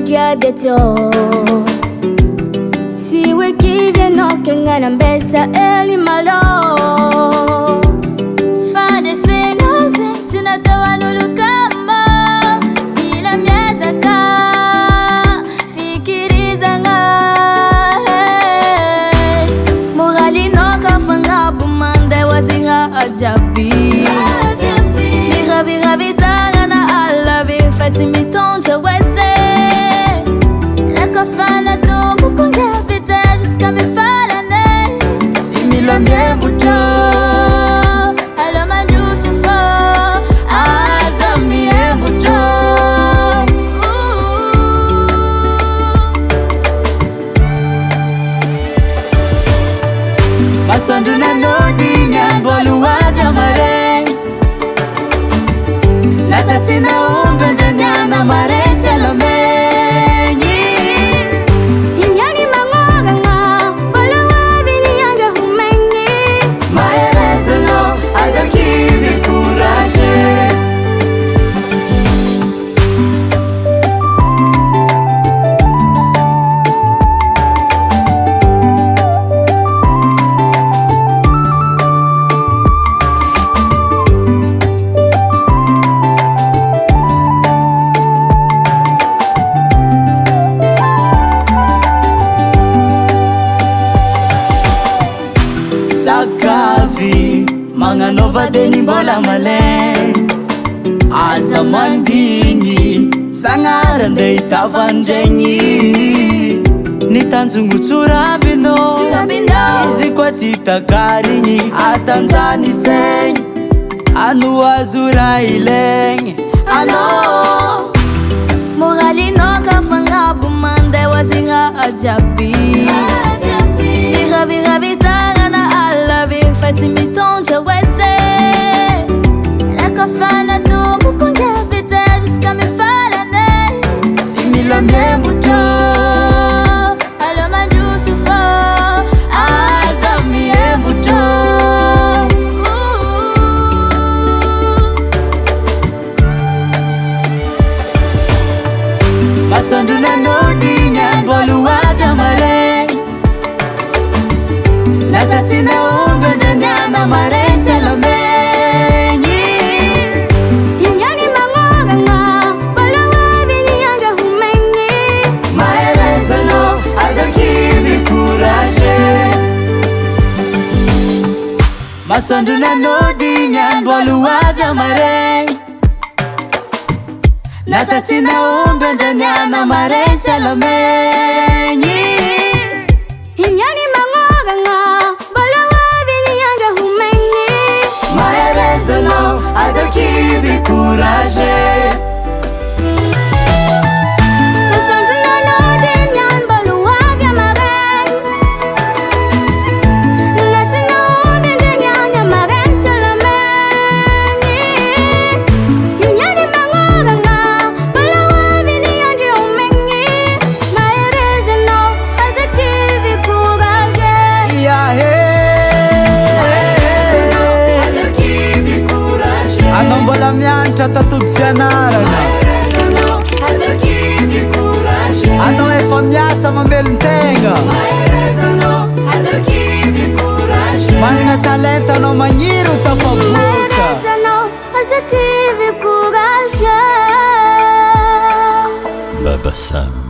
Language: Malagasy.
diabieto siwe kivye nokenga na mbesa eli malo fande sinaze tinatawa nulukama ila miazaka fikiriza nga morali noka fanga bumande wazinga ajabi Mira vitara na alavi Fatimi tonja wese La kafana tu mukunga vita Jusqu'à me falane Simila mie muto Alo manju sufo Aza mie muto Masandu na lodi Nyambolu wavya mare Natatina umbe njanyana marete lomenyi Inyani mangoga nga Bolo wavini anja humenyi Maelezo no azakivi kuraje Sakavi, mga nova deni bola male Aza mandini, sangaran day tavanjenyi Nitanzungu turabino, izi kwa titakarinyi Atanzani senyi, anu wazura ilenyi Ano Morali noka fanga bumande wazinga ajabi Mira vitara na alavi Fatimi tonja wese La kafana tu mukunga vita Jusqu'à me falane Simila mie muto Alo manju sufo Aza mie muto Masandu na lodi Nyambolu wavya mare Natatina umbe njanyana marete lomenyi Inyani mangoga nga Bolo wavini anja humenyi Maelezo no azakivi kuraje Masandu na lodi Nyambolu wavya mare Natatina umbe njanyana marete lomenyi Inyani mangoga nga Bolo wavini anja humenyi Maelezo no azakivi kuraje Masandu na lodi Nyambolu wavya mare Natina umbe njanyana marete lomenyi Inyani mangoga nga Bolo wavini anja humenyi Maelezo no azakivi kuraje Anombola miantra tatudzianarana Ano efa miasa mamelon-tegna Manana talenta anao magniry ho tafavoaka azakivi kuraje Baba Sam